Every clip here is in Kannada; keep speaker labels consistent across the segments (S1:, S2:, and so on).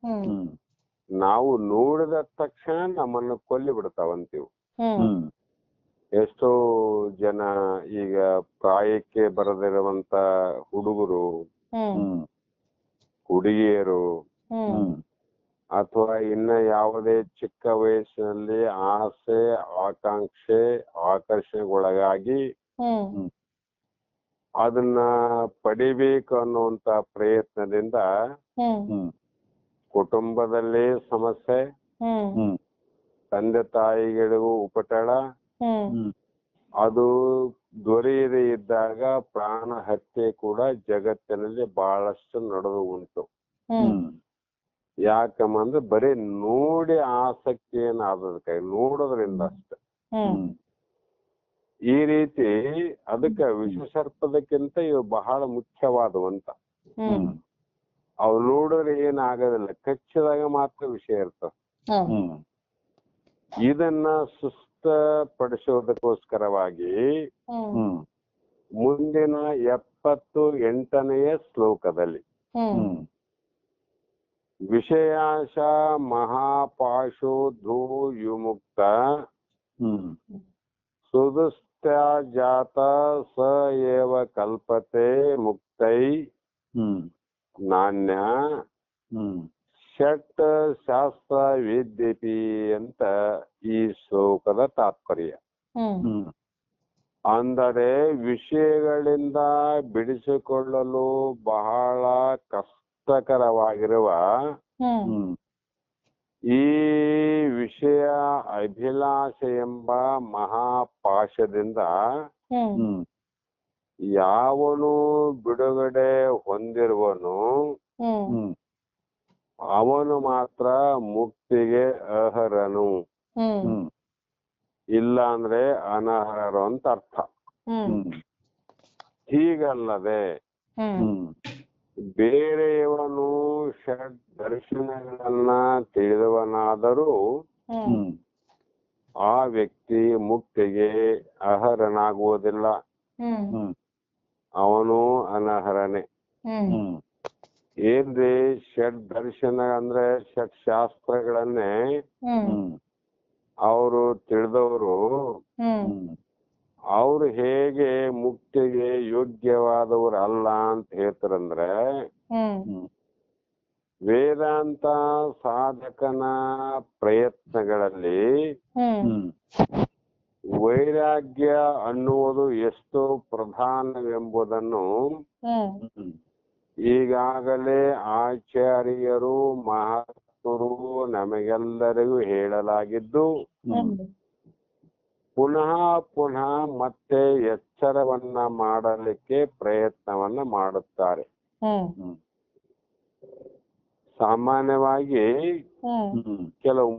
S1: ಹ್ಮ್
S2: ನಾವು ನೋಡಿದ ತಕ್ಷಣ ನಮ್ಮನ್ನು ಕೊಲ್ಲಿ ಬಿಡ್ತಾವಂತೀವಿ.
S1: ಹ್ಮ್
S2: ಎಷ್ಟೋ ಜನ ಈಗ ಪ್ರಾಯಕ್ಕೆ ಬರದಿರುವಂತ ಹುಡುಗರು,
S1: ಹ್ಮ್
S2: ಹುಡುಗಿಯರು,
S1: ಹ್ಮ್
S2: ಅಥವಾ ಇನ್ನ ಯಾವುದೇ ಚಿಕ್ಕ ವಯಸ್ಸಿನಲ್ಲಿ ಆಸೆ, ಆಕಾಂಕ್ಷೆ, ಆಕರ್ಷಣೆಗೊಳಗಾಗಿ
S1: ಹ್ಮ್
S2: ಅದನ್ನ ಪಡಿಬೇಕು ಅನ್ನುವಂತ ಪ್ರಯತ್ನದಿಂದ
S1: ಹ್ಮ್
S2: ಕುಟುಂಬದಲ್ಲಿ ಸಮಸ್ಯೆ,
S1: ಹ್ಮ್
S2: ತಂದೆ ತಾಯಿಗಳಿಗೂ ಉಪಟಳ,
S1: ಹ್ಮ್
S2: ಅದು ದೊರೆಯದೇ ಇದ್ದಾಗ ಪ್ರಾಣ ಹತ್ಯೆ ಕೂಡ ಜಗತ್ತಿನಲ್ಲಿ ಬಹಳಷ್ಟು ನಡೆದು ಉಂಟು.
S1: ಹ್ಮ್
S2: ಯಾಕಂದ್ರೆ ಬರೀ ನೋಡಿ ಆಸಕ್ತಿ ಏನಾದದಕ್ಕೆ ನೋಡೋದ್ರಿಂದ ಅಷ್ಟೆ.
S1: ಹ್ಮ್
S2: ಈ ರೀತಿ ಅದಕ್ಕೆ ವಿಷಸರ್ಪದಕ್ಕಿಂತ ಇವು ಬಹಳ ಮುಖ್ಯವಾದವಂತ.
S1: ಹ್ಮ್
S2: ಅವು ನೋಡಿದ್ರೆ ಏನಾಗೋದಿಲ್ಲ, ಕಚ್ಚಿದಾಗ ಮಾತ್ರ ವಿಷಯ ಇರ್ತದೆ.
S1: ಹ್ಮ್
S2: ಇದನ್ನ ಸುಸ್ಥಪಡಿಸೋದಕ್ಕೋಸ್ಕರವಾಗಿ
S1: ಹ್ಮ್
S2: ಮುಂದಿನ 78ನೆಯ ಶ್ಲೋಕದಲ್ಲಿ
S1: ಹ್ಮ್
S2: ವಿಷಯಾಶ ಮಹಾಪಾಶೋ ಧೂ ವಿಮುಕ್ತ
S1: ಹ್ಮ್
S2: ಸುದುಸ್ತ್ಯಾಜಾತ ಸ ಏವ ಕಲ್ಪತೆ ಮುಕ್ತೈ
S1: ಹ್ಮ್
S2: ನಾಣ್ಯ
S1: ಹ್ಮ್
S2: ಷಟ್ ಶಾಸ್ತ್ರ ವೇದ್ಯಪಿ ಅಂತ ಈ ಶ್ಲೋಕದ ತಾತ್ಪರ್ಯ.
S1: ಹ್ಮ್
S2: ಅಂದರೆ ವಿಷಯಗಳಿಂದ ಬಿಡಿಸಿಕೊಳ್ಳಲು ಬಹಳ ಕಷ್ಟಕರವಾಗಿರುವ
S1: ಹ್ಮ್
S2: ಈ ವಿಷಯ ಅಭಿಲಾಷೆ ಎಂಬ ಮಹಾಪಾಶದಿಂದ
S1: ಹ್ಮ್
S2: ಯಾವನು ಬಿಡುಗಡೆ ಹೊಂದಿರುವನು
S1: ಹ್ಮ್
S2: ಅವನು ಮಾತ್ರ ಮುಕ್ತಿಗೆ ಅರ್ಹರನು,
S1: ಹ್ಮ್
S2: ಇಲ್ಲ ಅಂದ್ರೆ ಅನರ್ಹರು ಅಂತ ಅರ್ಥ.
S1: ಹ್ಮ್
S2: ಹೀಗಲ್ಲದೆ
S1: ಹ್ಮ್
S2: ಬೇರೆಯವನು ಷಡ್ ದರ್ಶನಗಳನ್ನ ತಿಳಿದವನಾದರೂ
S1: ಹ್ಮ್
S2: ಆ ವ್ಯಕ್ತಿ ಮುಕ್ತಿಗೆ ಅರ್ಹನಾಗುವುದಿಲ್ಲ,
S1: ಹ್ಮ್
S2: ಅವನು ಅನರ್ಹನೇ.
S1: ಹ್ಮ್
S2: ಏನ್ರಿ ಷಡ್ ದರ್ಶನ ಅಂದ್ರೆ ಷಡ್ ಶಾಸ್ತ್ರಗಳನ್ನೇ
S1: ಹ್ಮ್
S2: ಅವರು ತಿಳಿದವರು ಅವ್ರು ಹೇಗೆ ಮುಕ್ತಿಗೆ ಯೋಗ್ಯವಾದವರು ಅಲ್ಲ ಅಂತ ಹೇಳ್ತಾರಂದ್ರೆ, ವೇದಾಂತ ಸಾಧಕನ ಪ್ರಯತ್ನಗಳಲ್ಲಿ ವೈರಾಗ್ಯ ಅನ್ನುವುದು ಎಷ್ಟು ಪ್ರಧಾನವೆಂಬುದನ್ನು ಈಗಾಗಲೇ ಆಚಾರ್ಯರು ಮಹಾತ್ಮರು ನಮಗೆಲ್ಲರಿಗೂ ಹೇಳಲಾಗಿದ್ದು, ಪುನಃ ಪುನಃ ಮತ್ತೆ ಎಚ್ಚರವನ್ನ ಮಾಡಲಿಕ್ಕೆ ಪ್ರಯತ್ನವನ್ನ ಮಾಡುತ್ತಾರೆ. ಸಾಮಾನ್ಯವಾಗಿ ಕೆಲವು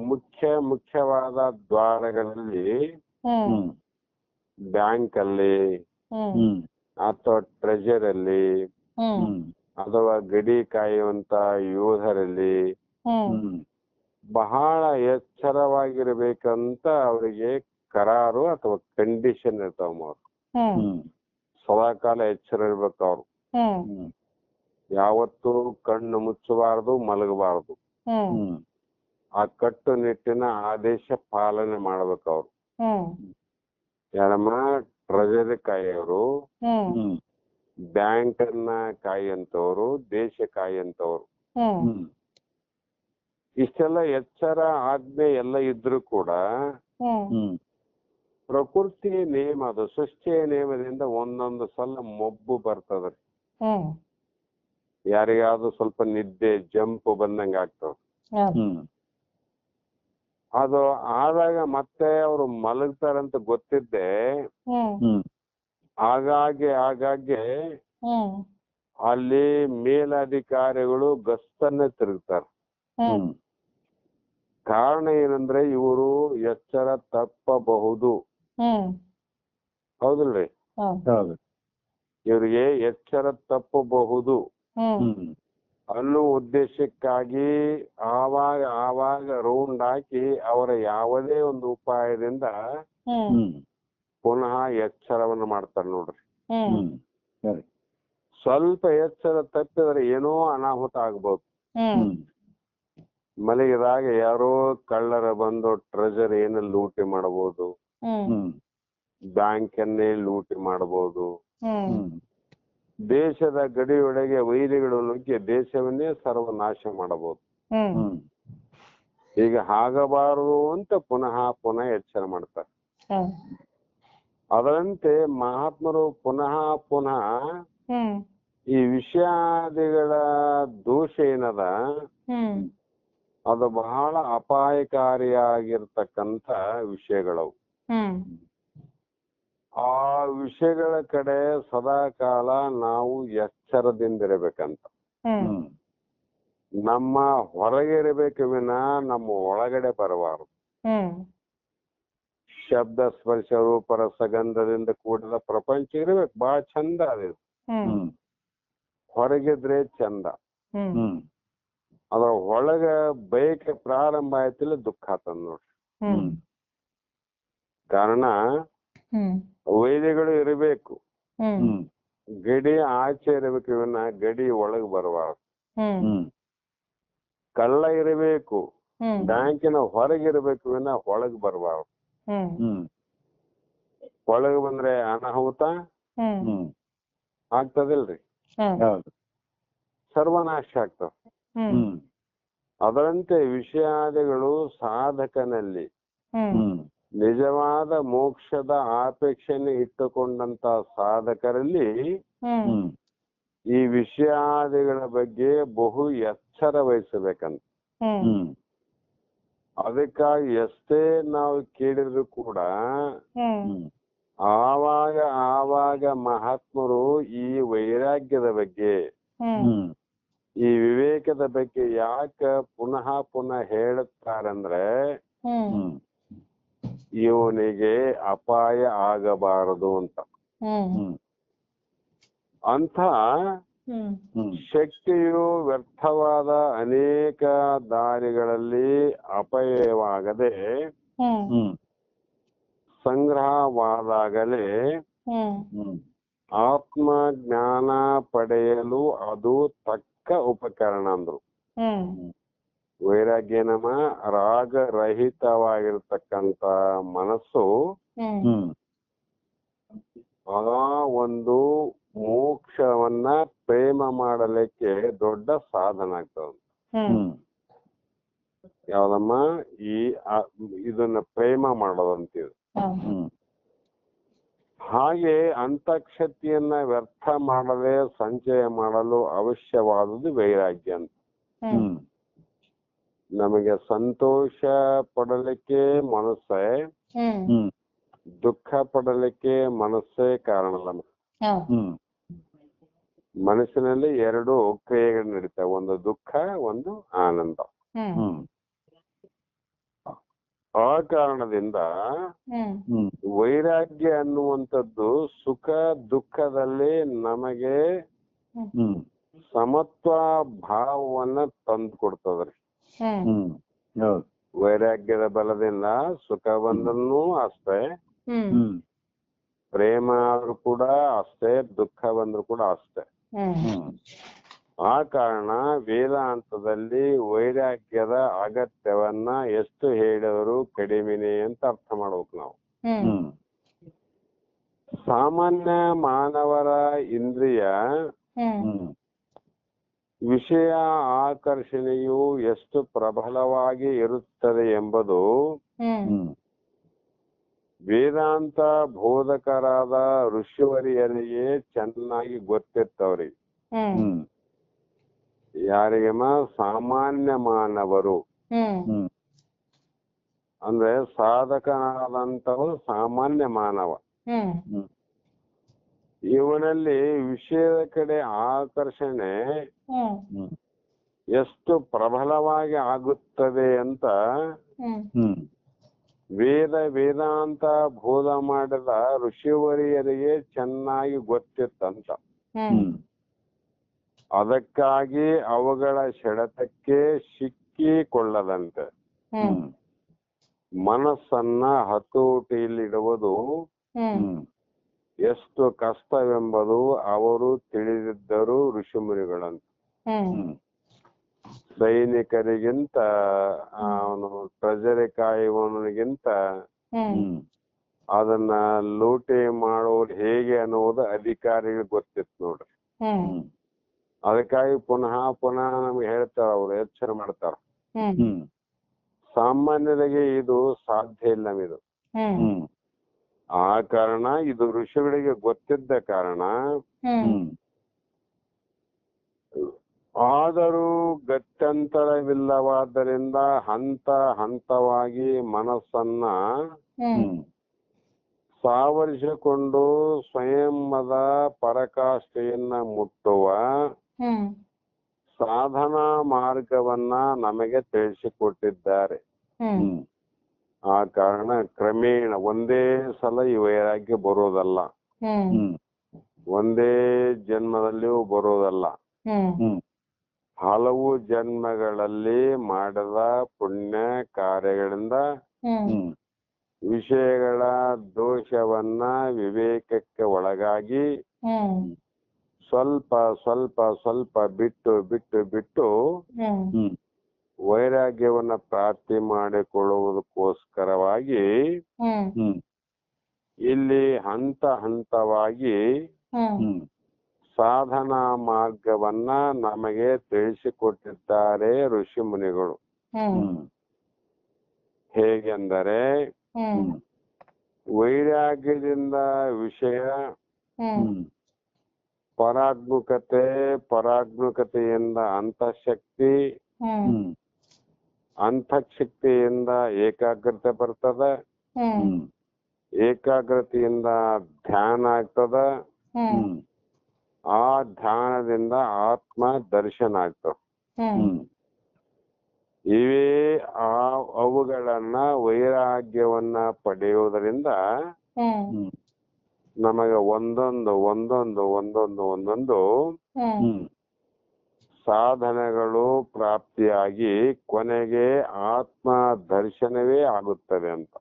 S2: ಮುಖ್ಯವಾದ ದ್ವಾರಗಳಲ್ಲಿ ಬ್ಯಾಂಕ್ ಅಲ್ಲಿ ಅಥವಾ ಟ್ರೆಜರಲ್ಲಿ ಅಥವಾ ಗಡಿ ಕಾಯುವಂತ ಯೋಧರಲ್ಲಿ ಬಹಳ ಎಚ್ಚರವಾಗಿರ್ಬೇಕಂತ ಅವರಿಗೆ ಕರಾರು ಅಥವಾ ಕಂಡೀಷನ್ ಇರ್ತಾವ. ಸದಾಕಾಲ ಎಚ್ಚರ ಇರ್ಬೇಕು ಅವ್ರು. ಯಾವತ್ತೂ ಕಣ್ಣು ಮುಚ್ಚಬಾರದು, ಮಲಗಬಾರದು. ಆ ಕಟ್ಟುನಿಟ್ಟಿನ ಆದೇಶ ಪಾಲನೆ ಮಾಡ್ಬೇಕು ಅವ್ರು. ಯಾರಮ್ಮ ಟ್ರೆಜರಿ ಕಾಯೋರು, ಬ್ಯಾಂಕ್ ಅನ್ನ ಕಾಯಂತವ್ರು, ದೇಶ ಕಾಯಂತವ್ರು. ಇಷ್ಟೆಲ್ಲ ಎಚ್ಚರ ಆಜ್ಞೆ ಎಲ್ಲ ಇದ್ರು ಕೂಡ ಪ್ರಕೃತಿ ನೇಮ, ಅದು ಸೃಷ್ಟಿಯ ನೇಮದಿಂದ ಒಂದೊಂದು ಸಲ ಮೊಬ್ಬು ಬರ್ತದ್ರಿ. ಯಾರಿಗಾದ್ರೂ ಸ್ವಲ್ಪ ನಿದ್ದೆ ಜಂಪ್ ಬಂದಂಗ ಆಗ್ತದ. ಅದು ಆದಾಗ ಮತ್ತೆ ಅವರು ಮಲಗ್ತಾರಂತ ಗೊತ್ತಿದ್ದೆ ಆಗಾಗ್ಗೆ ಅಲ್ಲಿ ಮೇಲಧಿಕಾರಿಗಳು ಗಸ್ತನ್ನೇ ತಿರುಗ್ತಾರೆ. ಕಾರಣ ಏನಂದ್ರೆ ಇವರು ಎಚ್ಚರ ತಪ್ಪಬಹುದು. ಹೌದಿಲ್ರಿ? ಇವರಿಗೆ ಎಚ್ಚರ ತಪ್ಪಬಹುದು ಅನ್ನೋ ಉದ್ದೇಶಕ್ಕಾಗಿ ಆವಾಗ ರೌಂಡ್ ಹಾಕಿ ಅವರ ಯಾವುದೇ ಒಂದು ಉಪಾಯದಿಂದ ಪುನಃ ಎಚ್ಚರವನ್ನು ಮಾಡ್ತಾರೆ ನೋಡ್ರಿ. ಸ್ವಲ್ಪ ಎಚ್ಚರ ತಪ್ಪಿದ್ರೆ ಏನೋ ಅನಾಹುತ ಆಗ್ಬಹುದು. ಮಲಗಿದಾಗ ಯಾರೋ ಕಳ್ಳರ ಬಂದು ಟ್ರೆಜರ್ ಏನ ಲೂಟಿ ಮಾಡಬಹುದು, ಬ್ಯಾಂಕನ್ನೇ ಲೂಟಿ ಮಾಡಬಹುದು, ದೇಶದ ಗಡಿಯೊಳಗೆ ವೈರಿಗಳು ನುಗ್ಗಿ ದೇಶವನ್ನೇ ಸರ್ವನಾಶ ಮಾಡಬಹುದು. ಈಗ ಆಗಬಾರದು ಅಂತ ಪುನಃ ಪುನಃ ಎಚ್ಚರ ಮಾಡ್ತಾರೆ. ಅದರಂತೆ ಮಹಾತ್ಮರು ಪುನಃ ಪುನಃ ಈ ವಿಷಯಾದಿಗಳ ದೋಷ ಏನದ ಅದು ಬಹಳ ಅಪಾಯಕಾರಿಯಾಗಿರ್ತಕ್ಕಂಥ ವಿಷಯಗಳವು. ಆ ವಿಷಯಗಳ ಕಡೆ ಸದಾ ಕಾಲ ನಾವು ಎಚ್ಚರದಿಂದಿರಬೇಕಂತ. ನಮ್ಮ ಹೊರಗೆ ಇರಬೇಕು ವಿನ ನಮ್ಮ ಒಳಗಡೆ ಬರಬಾರದು. ಶಬ್ದ ಸ್ಪರ್ಶ ರೂಪ ರಸಗಂಧದಿಂದ ಕೂಡಿದ ಪ್ರಪಂಚ ಇರ್ಬೇಕು, ಬಹಳ ಚಂದ ಅದು. ಹೊರಗಿದ್ರೆ ಚಂದ, ಅದ್ರ ಒಳಗ ಬಯಕೆ ಪ್ರಾರಂಭ ಆಯ್ತಿಲ್ಲ ದುಃಖ ಆತದ ನೋಡ್ರಿ. ಕಾರಣ ವೈದ್ಯಗಳು ಇರಬೇಕು, ಗಡಿ ಆಚೆ ಇರಬೇಕು ವಿನ ಗಡಿ ಒಳಗ್ ಬರಬಾರದು. ಕಳ್ಳ ಇರಬೇಕು, ಬ್ಯಾಂಕಿನ ಹೊರಗಿರ್ಬೇಕು ವಿನ ಒಳಗ್ ಬರಬಾರದು. ಒಳಗ್ ಬಂದ್ರೆ ಅನಾಹುತ ಆಗ್ತದಿಲ್ರಿ, ಸರ್ವನಾಶ ಆಗ್ತದ. ಅದರಂತೆ ವಿಷಯಾದಿಗಳು ಸಾಧಕನಲ್ಲಿ ನಿಜವಾದ ಮೋಕ್ಷದ ಅಪೇಕ್ಷೆಯನ್ನು ಇಟ್ಟುಕೊಂಡಂತ ಸಾಧಕರಲ್ಲಿ ಈ ವಿಷಯಾದಿಗಳ ಬಗ್ಗೆ ಬಹು ಎಚ್ಚರ ವಹಿಸಬೇಕಂತ. ಅದಕ್ಕಾಗಿ ಎಷ್ಟೇ ನಾವು ಕೇಳಿದ್ರು ಕೂಡ ಆವಾಗ ಆವಾಗ ಮಹಾತ್ಮರು ಈ ವೈರಾಗ್ಯದ ಬಗ್ಗೆ, ಈ ವಿವೇಕದ ಬಗ್ಗೆ ಯಾಕೆ ಪುನಃ ಪುನಃ ಹೇಳುತ್ತಾರಂದ್ರೆ ಇವನಿಗೆ ಅಪಾಯ ಆಗಬಾರದು ಅಂತ. ಅಂಥ ಶಕ್ತಿಯು ವ್ಯರ್ಥವಾದ ಅನೇಕ ದಾರಿಗಳಲ್ಲಿ ಅಪಾಯವಾಗದೆ ಸಂಗ್ರಹವಾದಾಗಲೇ ಆತ್ಮ ಜ್ಞಾನ ಪಡೆಯಲು ಅದು ತಕ್ಕ ಉಪಕರಣ ಅಂದ್ರು. ವೈರಾಗ್ಯನಮ ರಾಗರಹಿತವಾಗಿರ್ತಕ್ಕಂತ ಮನಸ್ಸು ಆ ಒಂದು ಮೋಕ್ಷವನ್ನ ಪ್ರೇಮ ಮಾಡಲಿಕ್ಕೆ ದೊಡ್ಡ ಸಾಧನ ಆಗ್ತದ. ಯಾವ್ದಮ್ಮ? ಇದನ್ನ ಪ್ರೇಮ ಮಾಡೋದಂತೀವಿ. ಹಾಗೆ ಅಂತಃಶಕ್ತಿಯನ್ನ ವ್ಯರ್ಥ ಮಾಡದೆ ಸಂಚಯ ಮಾಡಲು ಅವಶ್ಯವಾದದ್ದು ವೈರಾಗ್ಯ ಅಂತ. ನಮಗೆ ಸಂತೋಷ ಪಡಲಿಕ್ಕೆ ಮನಸ್ಸೇ, ದುಃಖ ಪಡಲಿಕ್ಕೆ ಮನಸ್ಸೇ ಕಾರಣಲ್ಲ. ಮನಸ್ಸಿನಲ್ಲಿ ಎರಡು ಕ್ರಿಯೆಗಳು ನಡೀತವೆ, ಒಂದು ದುಃಖ, ಒಂದು ಆನಂದ. ಆ ಕಾರಣದಿಂದ ವೈರಾಗ್ಯ ಅನ್ನುವಂಥದ್ದು ಸುಖ ದುಃಖದಲ್ಲಿ ನಮಗೆ ಸಮತ್ವ ಭಾವವನ್ನ ತಂದು ಕೊಡ್ತದ್ರಿ. ವೈರಾಗ್ಯದ ಬಲದಿಂದ ಸುಖ ಬಂದೂ ಅಷ್ಟೇ, ಪ್ರೇಮ ಆದ್ರೂ ಕೂಡ ಅಷ್ಟೇ, ದುಃಖ ಬಂದ್ರು ಕೂಡ ಅಷ್ಟೇ. ಆ ಕಾರಣ ವೇದಾಂತದಲ್ಲಿ ವೈರಾಗ್ಯದ ಅಗತ್ಯವನ್ನ ಎಷ್ಟು ಹೇಳಿದ್ರು ಕಡಿಮೆನೆ ಅಂತ ಅರ್ಥ ಮಾಡ್ಬೇಕು ನಾವು. ಸಾಮಾನ್ಯ ಮಾನವರ ಇಂದ್ರಿಯ ವಿಷಯ ಆಕರ್ಷಣೆಯು ಎಷ್ಟು ಪ್ರಬಲವಾಗಿ ಇರುತ್ತದೆ ಎಂಬುದು ವೇದಾಂತ ಬೋಧಕರಾದ ಋಷಿವರಿಯರಿಗೆ ಚೆನ್ನಾಗಿ ಗೊತ್ತಿರ್ತವ್ರಿ. ಯಾರಿಗಮ್ಮ? ಸಾಮಾನ್ಯ ಮಾನವರು ಅಂದ್ರೆ ಸಾಧಕನಾದಂಥವ್ರು ಸಾಮಾನ್ಯ ಮಾನವ. ಇವನಲ್ಲಿ ವಿಷಯದ ಕಡೆ ಆಕರ್ಷಣೆ ಎಷ್ಟು ಪ್ರಬಲವಾಗಿ ಆಗುತ್ತದೆ ಅಂತ ವೇದಾಂತ ಬೋಧ ಮಾಡಿದ ಋಷಿವರಿಯರಿಗೆ ಚೆನ್ನಾಗಿ ಗೊತ್ತಿತ್ತಂತ. ಅದಕ್ಕಾಗಿ ಅವುಗಳ ಸೆಳೆತಕ್ಕೆ ಸಿಕ್ಕಿಕೊಳ್ಳದಂತೆ ಮನಸ್ಸನ್ನ ಹತೋಟಿಯಲ್ಲಿಡುವುದು ಎಷ್ಟು ಕಷ್ಟವೆಂಬುದು ಅವರು ತಿಳಿದಿದ್ದರು ಋಷಿಮುನಿಗಳಂತ. ಸೈನಿಕರಿಗಿಂತ ಅವನು ಟ್ರೆಜರಿ ಕಾಯುವವನಿಗಿಂತ ಅದನ್ನ ಲೂಟಿ ಮಾಡೋದು ಹೇಗೆ ಅನ್ನೋದು ಅಧಿಕಾರಿಗಳಿಗೆ ಗೊತ್ತಿತ್ತು ನೋಡ್ರಿ. ಅದಕ್ಕಾಗಿ ಪುನಃ ನಮ್ಗೆ ಹೇಳ್ತಾರ, ಅವ್ರು ಎಚ್ಚರ ಮಾಡ್ತಾರ. ಸಾಮಾನ್ಯರಿಗೆ ಇದು ಸಾಧ್ಯ ಇಲ್ಲ ಇದು. ಆ ಕಾರಣ ಇದು ಋಷಿಗಳಿಗೆ ಗೊತ್ತಿದ್ದ ಕಾರಣ, ಆದರೂ ಗತ್ಯಂತರವಿಲ್ಲವಾದ್ದರಿಂದ ಹಂತ ಹಂತವಾಗಿ ಮನಸ್ಸನ್ನ ಸಾವರಿಸಿಕೊಂಡು ಸ್ವಯಂದ ಪರಾಕಾಷ್ಠೆಯನ್ನ ಮುಟ್ಟುವ ಸಾಧನಾ ಮಾರ್ಗವನ್ನ ನಮಗೆ ತಿಳಿಸಿಕೊಟ್ಟಿದ್ದಾರೆ. ಆ ಕಾರಣ ಕ್ರಮೇಣ ಒಂದೇ ಸಲ ಈ ವೈರಾಗ್ಯ ಬರೋದಲ್ಲ, ಒಂದೇ ಜನ್ಮದಲ್ಲಿಯೂ ಬರೋದಲ್ಲ. ಹಲವು ಜನ್ಮಗಳಲ್ಲಿ ಮಾಡಿದ ಪುಣ್ಯ ಕಾರ್ಯಗಳಿಂದ ವಿಷಯಗಳ ದೋಷವನ್ನ ವಿವೇಕಕ್ಕೆ ಒಳಗಾಗಿ ಸ್ವಲ್ಪ ಸ್ವಲ್ಪ ಸ್ವಲ್ಪ ಬಿಟ್ಟು ಬಿಟ್ಟು ಬಿಟ್ಟು ವೈರಾಗ್ಯವನ್ನ ಪ್ರಾಪ್ತಿ ಮಾಡಿಕೊಳ್ಳುವುದಕ್ಕೋಸ್ಕರವಾಗಿ ಇಲ್ಲಿ ಹಂತ ಹಂತವಾಗಿ ಸಾಧನಾ ಮಾರ್ಗವನ್ನ ನಮಗೆ ತಿಳಿಸಿಕೊಟ್ಟಿದ್ದಾರೆ ಋಷಿ ಮುನಿಗಳು. ಹೇಗೆಂದರೆ ವೈರಾಗ್ಯದಿಂದ ವಿಷಯ, ಪರಾಗ್ಮುಖತೆಯಿಂದ ಅಂತಃಶಕ್ತಿ, ಅಂತಃಶಕ್ತಿಯಿಂದ ಏಕಾಗ್ರತೆ ಬರ್ತದ, ಏಕಾಗ್ರತೆಯಿಂದ ಧ್ಯಾನ ಆಗ್ತದ, ಆ ಧ್ಯಾನದಿಂದ ಆತ್ಮ ದರ್ಶನ ಆಗ್ತದ. ಇವೇ ಅವುಗಳನ್ನ ವೈರಾಗ್ಯವನ್ನ ಪಡೆಯುವುದರಿಂದ ನಮಗೆ ಒಂದೊಂದು ಒಂದೊಂದು ಒಂದೊಂದು ಒಂದೊಂದು ಸಾಧನೆಗಳು ಪ್ರಾಪ್ತಿಯಾಗಿ ಕೊನೆಗೆ ಆತ್ಮ ದರ್ಶನವೇ ಆಗುತ್ತದೆ ಅಂತ.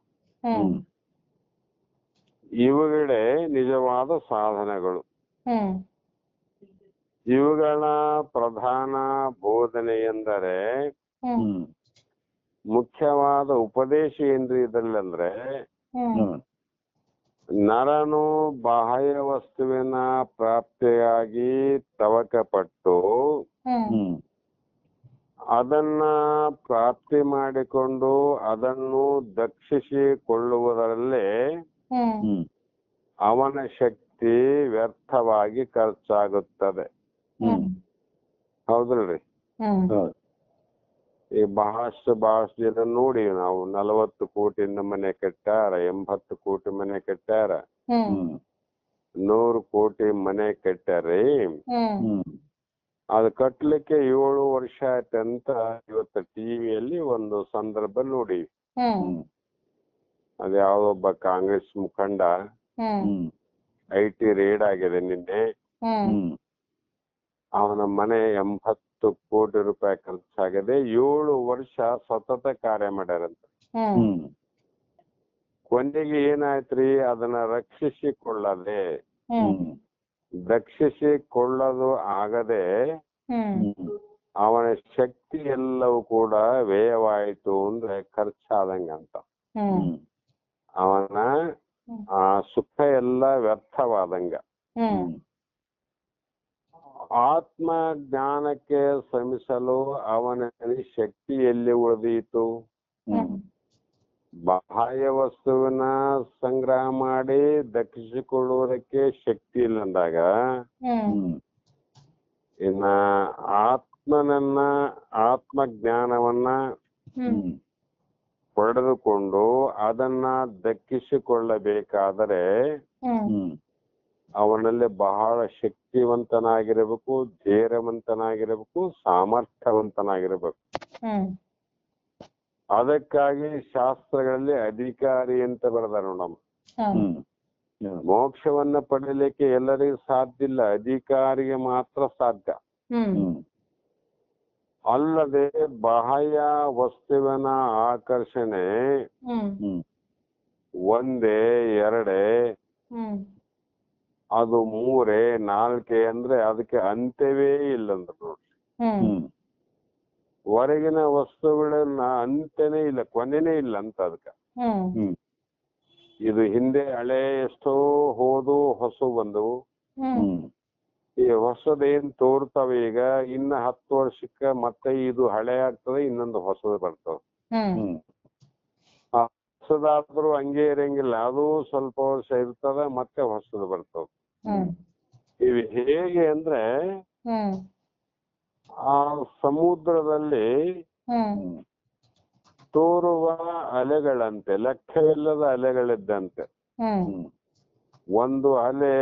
S2: ಇವುಗಳೇ ನಿಜವಾದ ಸಾಧನೆಗಳು. ಇವುಗಳ ಪ್ರಧಾನ ಬೋಧನೆ ಎಂದರೆ, ಮುಖ್ಯವಾದ ಉಪದೇಶ ಏನ್ರಿ ಇದರಲ್ಲಂದ್ರೆ, ನರನು ಬಾಹ್ಯ ವಸ್ತುವಿನ ಪ್ರಾಪ್ತಿಯಾಗಿ ತವಕಪಟ್ಟು ಅದನ್ನ ಪ್ರಾಪ್ತಿ ಮಾಡಿಕೊಂಡು ಅದನ್ನು ದಕ್ಷಿಸಿಕೊಳ್ಳುವುದರಲ್ಲೇ ಅವನ ಶಕ್ತಿ ವ್ಯರ್ಥವಾಗಿ ಖರ್ಚಾಗುತ್ತದೆ. ಹೌದಲ್ರಿ? ಈ ಬಹಳಷ್ಟು ಜನ ನೋಡಿ, ನಾವು 40 ಕೋಟಿಯಿಂದ ಮನೆ ಕಟ್ಟಾರ, 80 ಕೋಟಿ ಮನೆ ಕಟ್ಟಾರ, 100 ಕೋಟಿ ಮನೆ ಕಟ್ಟಾರಿ. ಅದು ಕಟ್ಲಿಕ್ಕೆ 7 ವರ್ಷ ಆಯ್ತಂತ ಇವತ್ತು ಟಿವಿಯಲ್ಲಿ ಒಂದು ಸಂದರ್ಭ ನೋಡಿ. ಅದ್ಯಾವ್ದೊಬ್ಬ ಕಾಂಗ್ರೆಸ್ ಮುಖಂಡ IT ರೇಡ್ ಆಗಿದೆ ನಿನ್ನೆ, ಅವನ ಮನೆ 80 ಕೋಟಿ ರೂಪಾಯಿ ಖರ್ಚಾಗಿದೆ. 7 ವರ್ಷ ಸತತ ಕಾರ್ಯ ಮಾಡ್ಯಾರಂತ. ಕೊನೆಗೆ ಏನಾಯ್ತ್ರಿ, ಅದನ್ನ ರಕ್ಷಿಸಿಕೊಳ್ಳದೆ, ರಕ್ಷಿಸಿಕೊಳ್ಳಲು ಆಗದೆ ಅವನ ಶಕ್ತಿ ಎಲ್ಲವೂ ಕೂಡ ವ್ಯಯವಾಯಿತು ಅಂದ್ರೆ ಖರ್ಚಾದಂಗಂತ. ಅವನ ಆ ಸುಖ ಎಲ್ಲ ವ್ಯರ್ಥವಾದಂಗ. ಆತ್ಮ ಜ್ಞಾನಕ್ಕೆ ಶ್ರಮಿಸಲು ಅವನಲ್ಲಿ ಶಕ್ತಿ ಎಲ್ಲಿ ಉಳಿದೀತು? ಬಾಹ್ಯ ವಸ್ತುವಿನ ಸಂಗ್ರಹ ಮಾಡಿ ದಕ್ಕಿಸಿಕೊಳ್ಳುವುದಕ್ಕೆ ಶಕ್ತಿ ಇಲ್ಲ ಅಂದಾಗ, ಇನ್ನ ಆತ್ಮಜ್ಞಾನವನ್ನ ಪಡೆದುಕೊಂಡು ಅದನ್ನ ದಕ್ಕಿಸಿಕೊಳ್ಳಬೇಕಾದರೆ ಅವನಲ್ಲಿ ಬಹಳ ಶಕ್ತಿವಂತನಾಗಿರಬೇಕು, ಧೈರ್ಯವಂತನಾಗಿರಬೇಕು, ಸಾಮರ್ಥ್ಯವಂತನಾಗಿರಬೇಕು. ಅದಕ್ಕಾಗಿ ಶಾಸ್ತ್ರಗಳಲ್ಲಿ ಅಧಿಕಾರಿ ಅಂತ ಬರೆದಾರ ನೋಡಮ್ಮ. ಮೋಕ್ಷವನ್ನ ಪಡೀಲಿಕ್ಕೆ ಎಲ್ಲರಿಗೂ ಸಾಧ್ಯ ಇಲ್ಲ, ಅಧಿಕಾರಿಗೆ ಮಾತ್ರ ಸಾಧ್ಯ. ಅಲ್ಲದೆ ಬಾಹ್ಯ ವಸ್ತುವಿನ ಆಕರ್ಷಣೆ ಒಂದೇ ಎರಡೇ, ಅದು 3 4 ಅಂದ್ರೆ ಅದಕ್ಕೆ ಅಂತ್ಯವೇ ಇಲ್ಲಂದ್ರ ನೋಡ್ರಿ. ಹೊರಗಿನ ವಸ್ತುಗಳನ್ನ ಅಂತೆನೇ ಇಲ್ಲ, ಕೊನೆನೇ ಇಲ್ಲ ಅಂತ ಅದಕ್ಕೆ.
S1: ಹ್ಮ್
S2: ಇದು ಹಿಂದೆ ಹಳೆ ಎಷ್ಟೋ ಹೋದು ಹೊಸ ಬಂದವು.
S1: ಹ್ಮ್
S2: ಈ ಹೊಸದೇನ್ ತೋರ್ತವೆ ಈಗ, ಇನ್ನ 10 ವರ್ಷಕ್ಕೆ ಮತ್ತೆ ಇದು ಹಳೆ ಆಗ್ತದೆ, ಇನ್ನೊಂದು ಹೊಸದು ಬರ್ತವೆ.
S1: ಹ್ಮ್
S2: ಹೊಸದಾದ್ರೂ ಹಂಗೆ ಇರಂಗಿಲ್ಲ, ಅದು ಸ್ವಲ್ಪ ವರ್ಷ ಇರ್ತದ, ಮತ್ತೆ ಹೊಸದು ಬರ್ತವೆ. ಇವು ಹೇಗೆ ಅಂದ್ರೆ
S1: ಹ್ಮ್
S2: ಆ ಸಮುದ್ರದಲ್ಲಿ ತೋರುವ ಅಲೆಗಳಂತೆ, ಲೆಕ್ಕವಿಲ್ಲದ ಅಲೆಗಳಿದ್ದಂತೆ. ಒಂದು ಅಲೆ,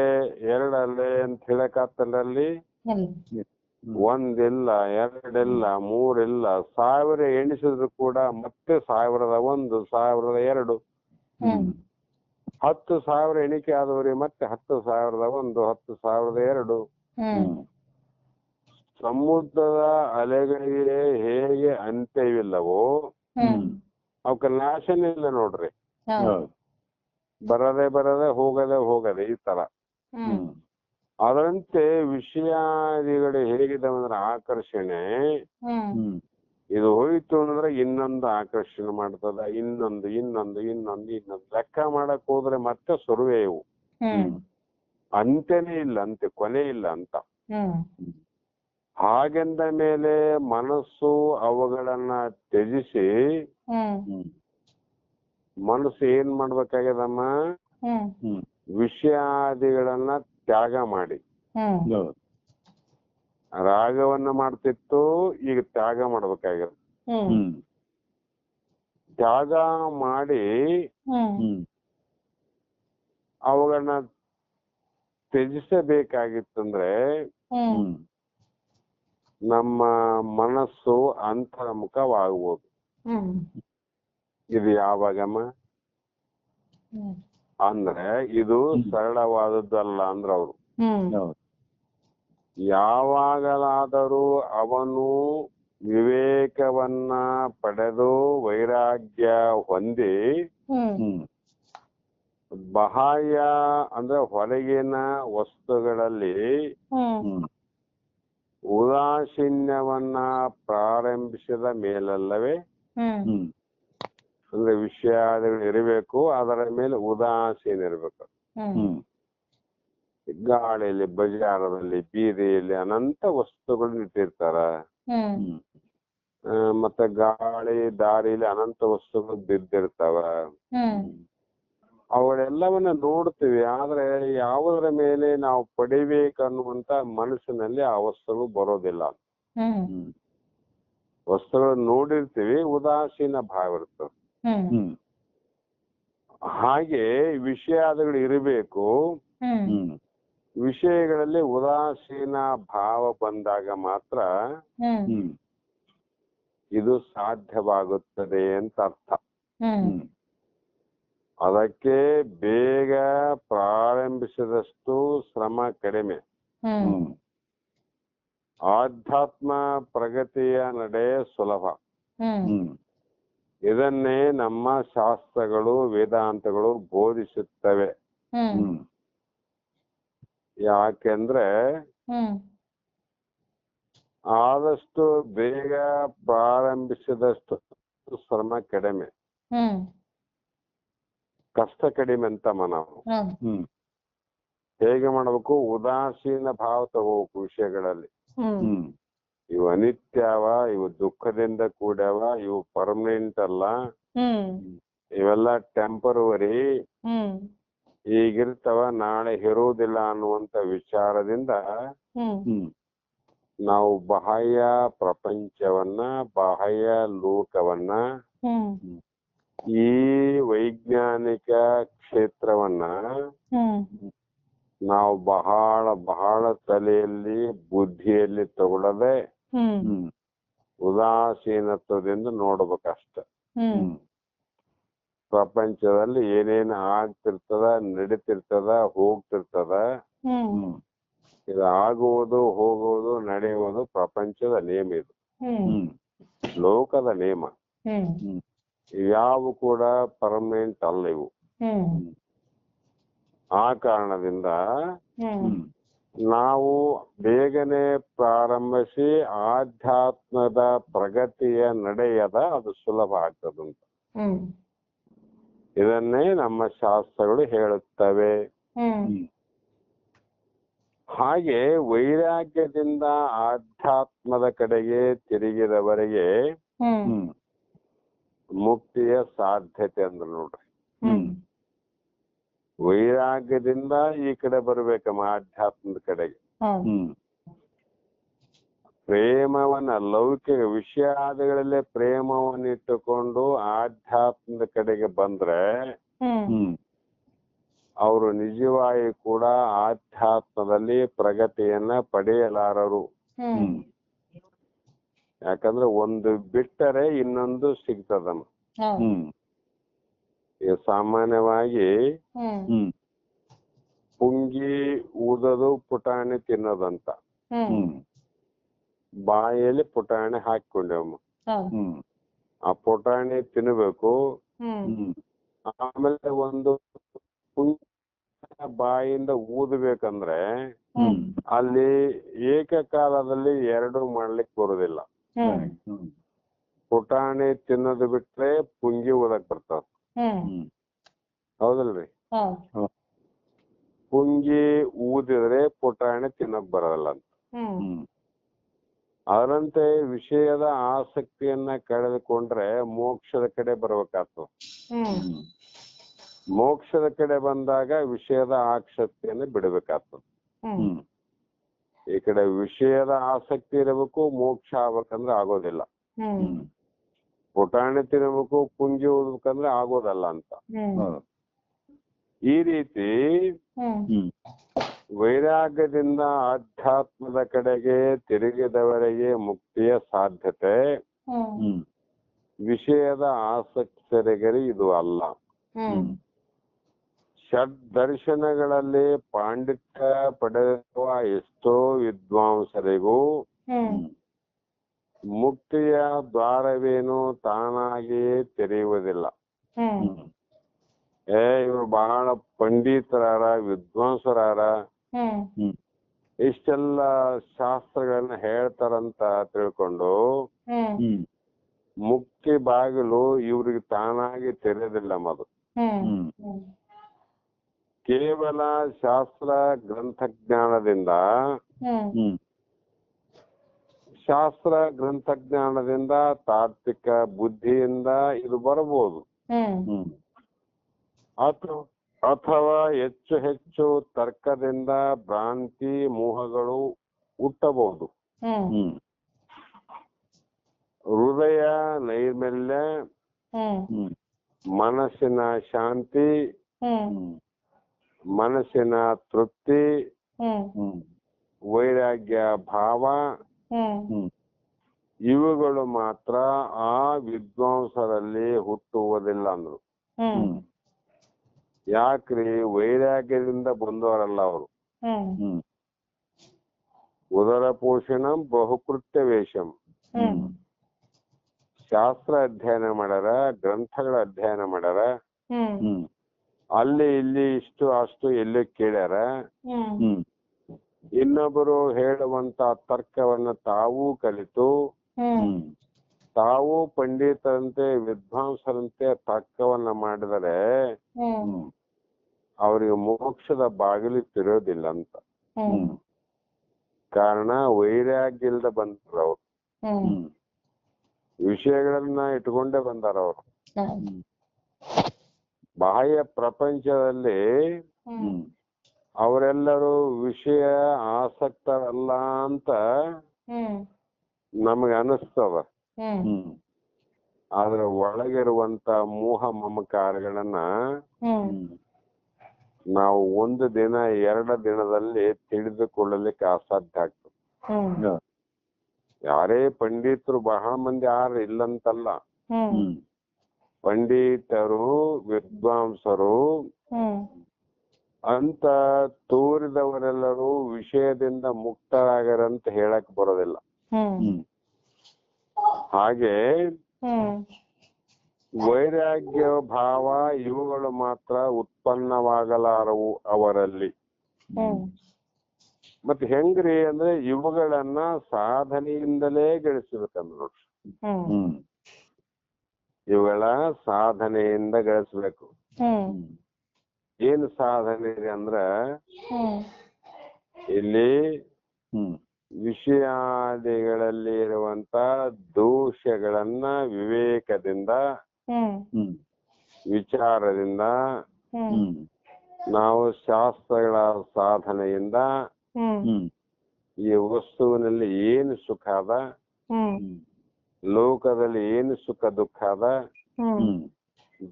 S2: 2 ಅಲೆ ಅಂತ ಹೇಳಕ್ಕಾಗ್ತದಲ್ಲಿ, ಒಂದಿಲ್ಲ, 2 ಇಲ್ಲ, 3 ಇಲ್ಲ, 1000 ಎಣಿಸಿದ್ರು ಕೂಡ ಮತ್ತೆ 1001, 1002, 10,000 ಎಣಿಕೆ ಆದವ್ರಿ, ಮತ್ತೆ 10,001, 10,002. ಸಮುದ್ರದ ಅಲೆಗಳಿಗೆ ಹೇಗೆ ಅಂತ್ಯವಿಲ್ಲವೋ ಅವಕ್ಕ ನಾಶನೇ ಇಲ್ಲ ನೋಡ್ರಿ. ಬರದೆ ಹೋಗದೆ ಈ ತರ. ಅದರಂತೆ ವಿಷಯಾದಿಗಳು ಹೇಗಿದಾವಂದ್ರೆ ಆಕರ್ಷಣೆ, ಇದು ಹೋಯ್ತು ಅಂದ್ರೆ ಇನ್ನೊಂದು ಆಕರ್ಷಣೆ ಮಾಡ್ತದ, ಇನ್ನೊಂದು ಲೆಕ್ಕ ಮಾಡಕ್ ಹೋದ್ರೆ ಮತ್ತೆ ಸುರುವೆ ಇವು, ಅಂತ್ಯನೇ ಇಲ್ಲ, ಅಂತ್ಯ ಕೊನೆ ಇಲ್ಲ ಅಂತ. ಹಾಗೆಂದ ಮೇಲೆ ಮನಸ್ಸು ಅವುಗಳನ್ನ ತ್ಯಜಿಸಿ, ಮನಸ್ಸು ಏನ್ ಮಾಡ್ಬೇಕಾಗ್ಯದಮ್ಮ, ವಿಷಯಾದಿಗಳನ್ನ ತ್ಯಾಗ ಮಾಡಿ. ರಾಗವನ್ನ ಮಾಡ್ತಿತ್ತು, ಈಗ ತ್ಯಾಗ ಮಾಡ್ಬೇಕಾಗ್ಯದ. ತ್ಯಾಗ ಮಾಡಿ ಅವುಗಳನ್ನ ತ್ಯಜಿಸಬೇಕಾಗಿತ್ತಂದ್ರೆ ನಮ್ಮ ಮನಸ್ಸು ಅಂತರ್ಮುಖವಾಗುವುದು. ಇದು ಯಾವಾಗಮ್ಮ ಅಂದ್ರೆ ಇದು ಸರಳವಾದದ್ದಲ್ಲ ಅಂದ್ರ ಅವರು. ಯಾವಾಗಲಾದರೂ ಅವನು ವಿವೇಕವನ್ನ ಪಡೆದು ವೈರಾಗ್ಯ ಹೊಂದಿ, ಬಾಹ್ಯ ಅಂದ್ರೆ ಹೊರಗಿನ ವಸ್ತುಗಳಲ್ಲಿ ಉದಾಸೀನ್ಯವನ್ನ ಪ್ರಾರಂಭಿಸಿದ ಮೇಲಲ್ಲವೇ, ಅಂದ್ರೆ ವಿಷಯಾದಿಗಳು ಇರಬೇಕು, ಅದರ ಮೇಲೆ ಉದಾಸೀನ ಇರಬೇಕು. ಗಾಳಿಯಲ್ಲಿ, ಬಜಾರದಲ್ಲಿ, ಬೀದಿಯಲ್ಲಿ ಅನಂತ ವಸ್ತುಗಳು ಇಟ್ಟಿರ್ತಾರ. ಮತ್ತೆ ಗಾಳಿ ದಾರಿಯಲ್ಲಿ ಅನಂತ ವಸ್ತುಗಳು ಬಿದ್ದಿರ್ತಾವ. ಅವುಗಳೆಲ್ಲವನ್ನ ನೋಡ್ತೀವಿ, ಆದ್ರೆ ಯಾವುದರ ಮೇಲೆ ನಾವು ಪಡಿಬೇಕನ್ನುವಂತ ಮನಸ್ಸಿನಲ್ಲಿ ಆ ವಸ್ತುಗಳು ಬರೋದಿಲ್ಲ. ವಸ್ತುಗಳು ನೋಡಿರ್ತೀವಿ, ಉದಾಸೀನ ಭಾವ ಇರ್ತದೆ. ಹಾಗೆ ವಿಷಯಾದಿಗಳು ಇರಬೇಕು. ವಿಷಯಗಳಲ್ಲಿ ಉದಾಸೀನ ಭಾವ ಬಂದಾಗ ಮಾತ್ರ ಇದು ಸಾಧ್ಯವಾಗುತ್ತದೆ ಅಂತ ಅರ್ಥ. ಅದಕ್ಕೆ ಬೇಗ ಪ್ರಾರಂಭಿಸಿದಷ್ಟು ಶ್ರಮ ಕಡಿಮೆ. ಆಧ್ಯಾತ್ಮ ಪ್ರಗತಿಯ ನಡೆ ಸುಲಭ. ಇದನ್ನೇ ನಮ್ಮ ಶಾಸ್ತ್ರಗಳು, ವೇದಾಂತಗಳು ಬೋಧಿಸುತ್ತವೆ. ಯಾಕೆಂದ್ರೆ ಆದಷ್ಟು ಬೇಗ ಪ್ರಾರಂಭಿಸಿದಷ್ಟು ಶ್ರಮ ಕಡಿಮೆ, ಕಷ್ಟ ಕಡಿಮೆ ಅಂತಮ್ಮ ನಾವು. ಹೇಗೆ ಮಾಡಬೇಕು, ಉದಾಸೀನ ಭಾವ ತಗೋಬೇಕು ವಿಷಯಗಳಲ್ಲಿ. ಇವು ಅನಿತ್ಯವ, ಇವು ದುಃಖದಿಂದ ಕೂಡ್ಯಾವ, ಇವು ಪರ್ಮನೆಂಟ್ ಅಲ್ಲ, ಇವೆಲ್ಲ ಟೆಂಪರವರಿ, ಈಗಿರ್ತಾವ ನಾಳೆ ಇರುವುದಿಲ್ಲ ಅನ್ನುವಂತ ವಿಚಾರದಿಂದ ನಾವು ಬಾಹ್ಯ ಪ್ರಪಂಚವನ್ನ, ಬಾಹ್ಯ ಲೋಕವನ್ನ, ಈ ವೈಜ್ಞಾನಿಕ ಕ್ಷೇತ್ರವನ್ನ ನಾವು ಬಹಳ ತಲೆಯಲ್ಲಿ, ಬುದ್ಧಿಯಲ್ಲಿ ತಗೊಳ್ಳದೆ ಉದಾಸೀನತ್ವದಿಂದ ನೋಡ್ಬೇಕಷ್ಟ. ಪ್ರಪಂಚದಲ್ಲಿ ಏನೇನು ಆಗ್ತಿರ್ತದ, ನಡೀತಿರ್ತದ, ಹೋಗ್ತಿರ್ತದ, ಇದು ಆಗುವುದು, ಹೋಗುವುದು, ನಡೆಯುವುದು ಪ್ರಪಂಚದ ನಿಯಮ. ಇದು ಲೋಕದ ನಿಯಮ. ಇವ್ಯಾವು ಕೂಡ ಪರ್ಮನೆಂಟ್ ಅಲ್ಲ ಇವು. ಆ ಕಾರಣದಿಂದ ನಾವು ಬೇಗನೆ ಪ್ರಾರಂಭಿಸಿ ಆಧ್ಯಾತ್ಮದ ಪ್ರಗತಿಯ ನಡೆಯದ ಅದು ಸುಲಭ ಆಗ್ತದಂತ. ಇದನ್ನೇ ನಮ್ಮ ಶಾಸ್ತ್ರಗಳು ಹೇಳುತ್ತವೆ. ಹಾಗೆ ವೈರಾಗ್ಯದಿಂದ ಆಧ್ಯಾತ್ಮದ ಕಡೆಗೆ ತಿರುಗಿದವರಿಗೆ ಮುಕ್ತಿಯ ಸಾಧ್ಯತೆ ಅಂದ್ರೆ ನೋಡ್ರಿ. ವೈರಾಗ್ಯದಿಂದ ಈ ಕಡೆ ಬರ್ಬೇಕಮ್ಮ ಆಧ್ಯಾತ್ಮದ ಕಡೆಗೆ. ಪ್ರೇಮವನ್ನ ಲೌಕಿಕ ವಿಷಯಾದಿಗಳಲ್ಲೇ ಪ್ರೇಮವನ್ನು ಇಟ್ಟುಕೊಂಡು ಆಧ್ಯಾತ್ಮದ ಕಡೆಗೆ ಬಂದ್ರೆ ಅವರು ನಿಜವಾಗಿ ಕೂಡ ಆಧ್ಯಾತ್ಮದಲ್ಲಿ ಪ್ರಗತಿಯನ್ನ ಪಡೆಯಲಾರರು. ಯಾಕಂದ್ರೆ ಒಂದು ಬಿಟ್ಟರೆ ಇನ್ನೊಂದು ಸಿಗ್ತದಮ್ಮ. ಈಗ ಸಾಮಾನ್ಯವಾಗಿ ಪುಂಗಿ ಊದೋದು ಪುಟಾಣಿ ತಿನ್ನೋದಂತ. ಬಾಯಲ್ಲಿ ಪುಟಾಣಿ ಹಾಕಿಕೊಂಡೇವಮ್ಮ. ಆ ಪುಟಾಣಿ ತಿನ್ನಬೇಕು. ಆಮೇಲೆ ಒಂದು ಪುಂಗಿ ಬಾಯಿಂದ ಊದಬೇಕಂದ್ರೆ ಅಲ್ಲಿ ಏಕಕಾಲದಲ್ಲಿ ಎರಡು ಮಾಡ್ಲಿಕ್ಕೆ ಬರುದಿಲ್ಲ. ಪುಟಾಣಿ ತಿನ್ನೋದು ಬಿಟ್ರೆ ಪುಂಗಿ ಊದಕ್ ಬರ್ತಾವ. ಹೌದಲ್ರಿ? ಪುಂಗಿ ಊದಿದ್ರೆ ಪುಟಾಣಿ ತಿನ್ನಕ್ ಬರೋಲ್ಲ ಅಂತ. ಅದರಂತೆ ವಿಷಯದ ಆಸಕ್ತಿಯನ್ನ ಕಳೆದುಕೊಂಡ್ರೆ ಮೋಕ್ಷದ ಕಡೆ ಬರ್ಬೇಕಾಗ್ತದ. ಮೋಕ್ಷದ ಕಡೆ ಬಂದಾಗ ವಿಷಯದ ಆಸಕ್ತಿಯನ್ನ ಬಿಡಬೇಕಾಗ್ತದ. ಈ ಕಡೆ ವಿಷಯದ ಆಸಕ್ತಿ ಇರಬೇಕು, ಮೋಕ್ಷ ಆಗ್ಬೇಕಂದ್ರೆ ಆಗೋದಿಲ್ಲ. ಪುಟಾಣಿ ತಿನ್ನಬೇಕು, ಪುಂಗಿ ಓದ್ಬೇಕಂದ್ರೆ ಆಗೋದಲ್ಲ ಅಂತ. ಈ ರೀತಿ ವೈರಾಗ್ಯದಿಂದ ಆಧ್ಯಾತ್ಮದ ಕಡೆಗೆ ತಿರುಗಿದವರಿಗೆ ಮುಕ್ತಿಯ ಸಾಧ್ಯತೆ, ವಿಷಯದ ಆಸಕ್ತರಿಗೆ ಇದು ಅಲ್ಲ. ಷಡ್ ದರ್ಶನಗಳಲ್ಲಿ ಪಾಂಡಿತ್ಯ ಪಡೆಯುವ ಎಷ್ಟೋ ವಿದ್ವಾಂಸರಿಗೂ ಮುಕ್ತಿಯ ದ್ವಾರವೇನು ತಾನಾಗಿಯೇ ತೆರೆಯುವುದಿಲ್ಲ. ಇವರು ಬಹಳ ಪಂಡಿತರಾರ, ವಿದ್ವಾಂಸರಾರ, ಇಷ್ಟೆಲ್ಲ ಶಾಸ್ತ್ರಗಳನ್ನ ಹೇಳ್ತಾರಂತ ತಿಳ್ಕೊಂಡು ಮುಕ್ತಿ ಬಾಗಿಲು ಇವ್ರಿಗೆ ತಾನಾಗಿ ತೆರೆಯೋದಿಲ್ಲ. ಮದು ಕೇವಲ ಶಾಸ್ತ್ರ ಗ್ರಂಥಜ್ಞಾನದಿಂದ ತಾತ್ವಿಕ ಬುದ್ಧಿಯಿಂದ ಇದು ಬರಬಹುದು. ಅಥವಾ ಹೆಚ್ಚು ಹೆಚ್ಚು ತರ್ಕದಿಂದ ಭ್ರಾಂತಿ ಮೋಹಗಳು ಹುಟ್ಟಬಹುದು. ಹೃದಯ ನೈರ್ಮಲ್ಯ, ಮನಸ್ಸಿನ ಶಾಂತಿ, ಮನಸ್ಸಿನ ತೃಪ್ತಿ, ವೈರಾಗ್ಯ ಭಾವ ಇವುಗಳು ಮಾತ್ರ ಆ ವಿದ್ವಾಂಸರಲ್ಲಿ ಹುಟ್ಟುವುದಿಲ್ಲ ಅಂದ್ರು. ಯಾಕ್ರಿ? ವೈರಾಗ್ಯದಿಂದ ಬಂದವರಲ್ಲ ಅವರು. ಉದರ ಪೋಷಣಂ ಬಹುಕೃತ್ಯ ವೇಷಂ. ಶಾಸ್ತ್ರ ಅಧ್ಯಯನ ಮಾಡ್ಯಾರ, ಗ್ರಂಥಗಳ ಅಧ್ಯಯನ ಮಾಡ್ಯಾರ, ಅಲ್ಲಿ ಇಲ್ಲಿ ಇಷ್ಟು ಅಷ್ಟು ಎಲ್ಲಿ ಕೇಳ್ಯಾರ. ಇನ್ನೊಬ್ಬರು ಹೇಳುವಂತ ತರ್ಕವನ್ನ ತಾವೂ ಕಲಿತು ತಾವು ಪಂಡಿತರಂತೆ ವಿದ್ವಾಂಸರಂತೆ ತರ್ಕವನ್ನ ಮಾಡಿದರೆ ಅವರಿಗೆ ಮೋಕ್ಷದ ಬಾಗಿಲು ತಿರೋದಿಲ್ಲ ಅಂತ. ಕಾರಣ ವೈರಾಗ್ಯ ಇಲ್ದ ಬಂದಾರ ಅವ್ರು, ವಿಷಯಗಳನ್ನ ಇಟ್ಕೊಂಡೇ ಬಂದಾರ ಅವರು. ಬಾಹ್ಯ ಪ್ರಪಂಚದಲ್ಲಿ ಅವರೆಲ್ಲರೂ ವಿಷಯ ಆಸಕ್ತರಲ್ಲ ಅಂತ ನಮಗೆ ಅನಿಸ್ತದ. ಆದ್ರೆ ಒಳಗಿರುವಂತ ಮೋಹ ಮಮಕಾರಗಳನ್ನ ನಾವು ಒಂದು ದಿನ ಎರಡು ದಿನದಲ್ಲಿ ತಿಳಿದುಕೊಳ್ಳಲಿಕ್ಕೆ ಅಸಾಧ್ಯ ಆಗ್ತದೆ. ಯಾರೇ ಪಂಡಿತರು ಬಹಳ ಮಂದಿ ಯಾರು ಇಲ್ಲಂತಲ್ಲ, ಪಂಡಿತರು ವಿದ್ವಾಂಸರು ಅಂತ ತೋರಿದವರೆಲ್ಲರೂ ವಿಷಯದಿಂದ ಮುಕ್ತರಾಗರಂತ ಹೇಳಕ್ ಬರೋದಿಲ್ಲ. ಹಾಗೆ ವೈರಾಗ್ಯ ಭಾವ ಇವುಗಳು ಮಾತ್ರ ಉತ್ಪನ್ನವಾಗಲಾರವು ಅವರಲ್ಲಿ. ಮತ್ತೆ ಹೆಂಗ್ರಿ ಅಂದ್ರೆ ಇವುಗಳನ್ನ ಸಾಧನೆಯಿಂದಲೇ ಗಳಿಸ್ಬೇಕಂದ್ ನೋಡ್ರಿ.
S1: ಹ್ಮ್
S2: ಇವುಗಳ ಸಾಧನೆಯಿಂದ ಗಳಿಸ್ಬೇಕು. ಏನು ಸಾಧನೆ ಅಂದ್ರ ಇಲ್ಲಿ ವಿಷಯಾದಿಗಳಲ್ಲಿ ಇರುವಂತ ದೋಷಗಳನ್ನ ವಿವೇಕದಿಂದ ವಿಚಾರದಿಂದ ನಾವು ಶಾಸ್ತ್ರಗಳ ಸಾಧನೆಯಿಂದ ಈ ವಸ್ತುವಿನಲ್ಲಿ ಏನು ಸುಖ ಅದ, ಲೋಕದಲ್ಲಿ ಏನು ಸುಖ ದುಃಖ ಅದ,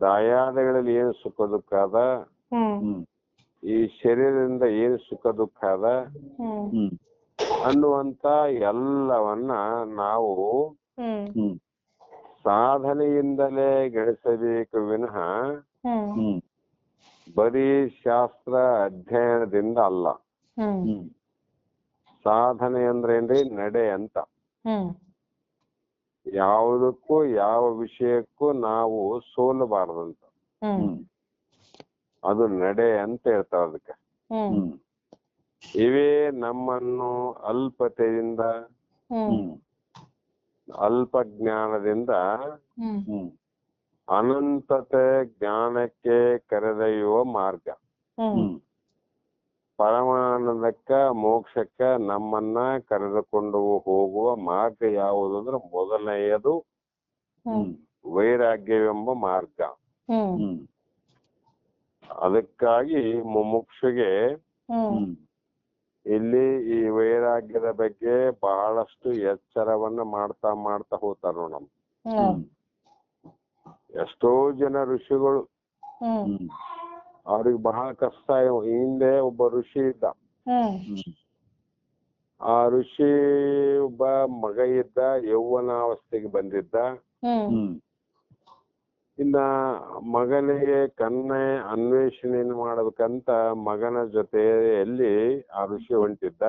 S2: ದಾಯಾದಗಳಲ್ಲಿ ಏನು ಸುಖ ದುಃಖ ಅದ, ಈ ಶರೀರದಿಂದ ಏನು ಸುಖ ದುಃಖ ಅದ ಅನ್ನುವಂತ ಎಲ್ಲವನ್ನ ನಾವು ಸಾಧನೆಯಿಂದಲೇ ಗಳಿಸಬೇಕು ವಿನಃ ಬರೀ ಶಾಸ್ತ್ರ ಅಧ್ಯಯನದಿಂದ ಅಲ್ಲ. ಸಾಧನೆ ಅಂದ್ರೆ ಏನ್ರಿ? ನಡೆ ಅಂತ. ಯಾವುದಕ್ಕೂ ಯಾವ ವಿಷಯಕ್ಕೂ ನಾವು ಸೋಲಬಾರದಂತ. ಅದು ನಡೆ ಅಂತ ಹೇಳ್ತಾವ ಅದಕ್ಕೆ. ಇವೇ ನಮ್ಮನ್ನು ಅಲ್ಪತೆಯಿಂದ ಅಲ್ಪ ಜ್ಞಾನದಿಂದ ಅನಂತತೆ ಜ್ಞಾನಕ್ಕೆ ಕರೆದೊಯ್ಯುವ ಮಾರ್ಗ. ಪರಮಾನಂದಕ್ಕ ಮೋಕ್ಷಕ್ಕ ನಮ್ಮನ್ನ ಕರೆದುಕೊಂಡು ಹೋಗುವ ಮಾರ್ಗ ಯಾವುದು ಅಂದ್ರೆ ಮೊದಲನೆಯದು ವೈರಾಗ್ಯವೆಂಬ ಮಾರ್ಗ. ಅದಕ್ಕಾಗಿ ಮುಮುಕ್ಷುಗೆ ಇಲ್ಲಿ ಈ ವೈರಾಗ್ಯದ ಬಗ್ಗೆ ಬಹಳಷ್ಟು ಎಚ್ಚರವನ್ನ ಮಾಡ್ತಾ ಮಾಡ್ತಾ ಹೋಗ್ತಾರ ನೋಡಮ್. ಎಷ್ಟೋ ಜನ ಋಷಿಗಳು ಅವ್ರಿಗೆ ಬಹಳ ಕಷ್ಟ. ಹಿಂದೆ ಒಬ್ಬ ಋಷಿ ಇದ್ದ. ಆ ಋಷಿ ಒಬ್ಬ ಮಗ ಇದ್ದ, ಯೌವನಾವಸ್ಥೆಗೆ ಬಂದಿದ್ದ. ಇನ್ನ ಮಗನಿಗೆ ಕನ್ಯೆ ಅನ್ವೇಷಣೆಯನ್ನು ಮಾಡ್ಬೇಕಂತ ಮಗನ ಜೊತೆಯಲ್ಲಿ ಆ ಋಷಿ ಹೊಂಟಿದ್ದ.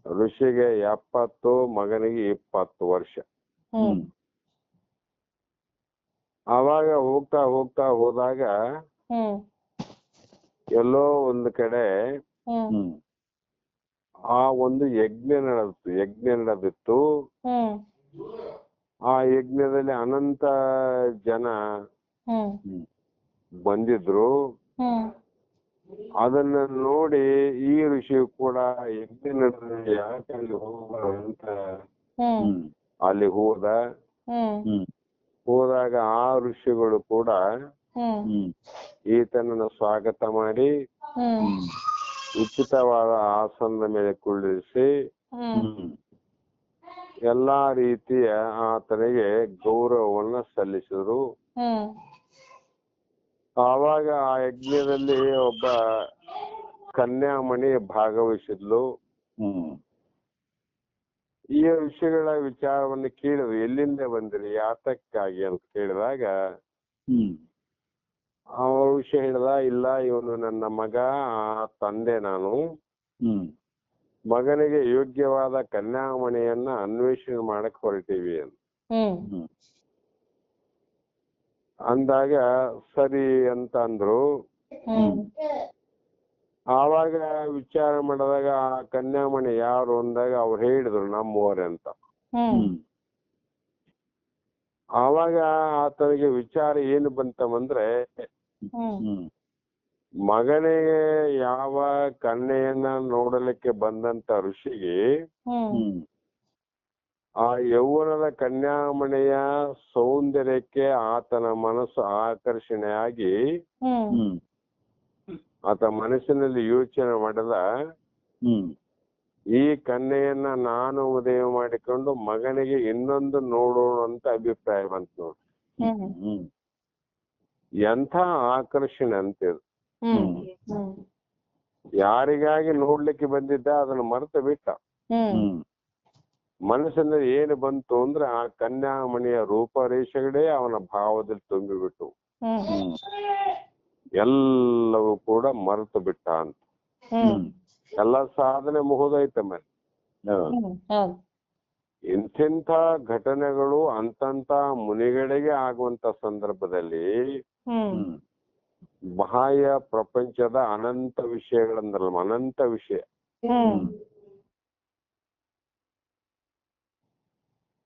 S2: ಋಷಿಗೆ 70, ಮಗನಿಗೆ 20 ವರ್ಷ. ಆವಾಗ ಹೋಗ್ತಾ ಹೋಗ್ತಾ ಹೋದಾಗ ಎಲ್ಲೋ ಒಂದು ಕಡೆ ಆ ಒಂದು ಯಜ್ಞ ನಡೆದಿತ್ತು. ಆ ಯಜ್ಞದಲ್ಲಿ ಅನಂತ ಜನ ಬಂದಿದ್ರು. ಅದನ್ನ ನೋಡಿ ಈ ಋಷಿ ಕೂಡ ಯಜ್ಞ ನಡೆದ ಯಾಕೆ ಅಲ್ಲಿ ಹೋಗ್ಬಾರಂತ ಅಲ್ಲಿ ಹೋದಾಗ ಆ ಋಷಿಗಳು ಕೂಡ ಈತನನ್ನು ಸ್ವಾಗತ ಮಾಡಿ ಉಚಿತವಾದ ಆಸನದ ಮೇಲೆ ಕುಳ್ಳಿರಿಸಿ ಎಲ್ಲಾ ರೀತಿಯ ಆತನಿಗೆ ಗೌರವವನ್ನ ಸಲ್ಲಿಸಿದ್ರು. ಆವಾಗ ಆ ಯಜ್ಞದಲ್ಲಿ ಒಬ್ಬ ಕನ್ಯಾಮಣಿ ಭಾಗವಹಿಸಿದ್ಲು. ಈ ಋಷಿಗಳ ವಿಚಾರವನ್ನು ಕೇಳಿದ್ರು, ಎಲ್ಲಿಂದ ಬಂದ್ರಿ, ಯಾತಕ್ಕಾಗಿ ಅಂತ ಕೇಳಿದಾಗ ಆ ಋಷಿ ಹೇಳಿದ, ಇಲ್ಲ ಇವನು ನನ್ನ ಮಗ, ಆ ತಂದೆ ನಾನು. ಮಗನಿಗೆ ಯೋಗ್ಯವಾದ ಕನ್ಯಾಮಣಿಯನ್ನ ಅನ್ವೇಷಣೆ ಮಾಡಕ್ ಹೊರಟೀವಿ ಅಂತ ಅಂದಾಗ ಸರಿ ಅಂತ ಅಂದ್ರು. ಆವಾಗ ವಿಚಾರ ಮಾಡಿದಾಗ ಆ ಕನ್ಯಾಮಣಿ ಯಾರು ಅಂದಾಗ ಅವ್ರು ಹೇಳಿದ್ರು ನಮ್ಮವರೇ ಅಂತ. ಆವಾಗ ಆತನಿಗೆ ವಿಚಾರ ಏನು ಬಂತಂದ್ರೆ, ಮಗನಿಗೆ ಯಾವ ಕನ್ಯೆಯನ್ನ ನೋಡಲಿಕ್ಕೆ ಬಂದಂತ ಋಷಿಗೆ ಆ ಯೌವನದ ಕನ್ಯಾಮಣಿಯ ಸೌಂದರ್ಯಕ್ಕೆ ಆತನ ಮನಸ್ಸು ಆಕರ್ಷಣೆಯಾಗಿ ಆತ ಮನಸ್ಸಿನಲ್ಲಿ ಯೋಚನೆ ಮಾಡಿದ, ಈ ಕನ್ಯೆಯನ್ನ ನಾನು ಉದಯ ಮಾಡಿಕೊಂಡು ಮಗನಿಗೆ ಇನ್ನೊಂದು ನೋಡೋಣ ಅಂತ ಅಭಿಪ್ರಾಯ ಬಂತು ನೋಡಿ. ಎಂಥ ಆಕರ್ಷಣೆ ಅಂತಿದ್ರು. ಯಾರಿಗಾಗಿ ನೋಡ್ಲಿಕ್ಕೆ ಬಂದಿದ್ದ ಅದನ್ನ ಮರೆತು ಬಿಟ್ಟ. ಮನಸ್ಸಿನಲ್ಲಿ ಏನು ಬಂತು ಅಂದ್ರೆ ಆ ಕನ್ಯಾಮಣಿಯ ರೂಪರೇಷೆಗಳೇ ಅವನ ಭಾವದಲ್ಲಿ ತುಂಬಿಬಿಟ್ಟು ಎಲ್ಲವೂ ಕೂಡ ಮರೆತು ಬಿಟ್ಟ ಅಂತ. ಎಲ್ಲ ಸಾಧನೆ ಮುಗಿದೈತಮ್ಮ. ಇಂಥಿಂಥ ಘಟನೆಗಳು ಅಂತಂತ ಮುನಿಗಳಿಗೆ ಆಗುವಂತ ಸಂದರ್ಭದಲ್ಲಿ ಬಾಹ್ಯ ಪ್ರಪಂಚದ ಅನಂತ ವಿಷಯಗಳಂದ್ರಲ್ಲ, ಅನಂತ ವಿಷಯ.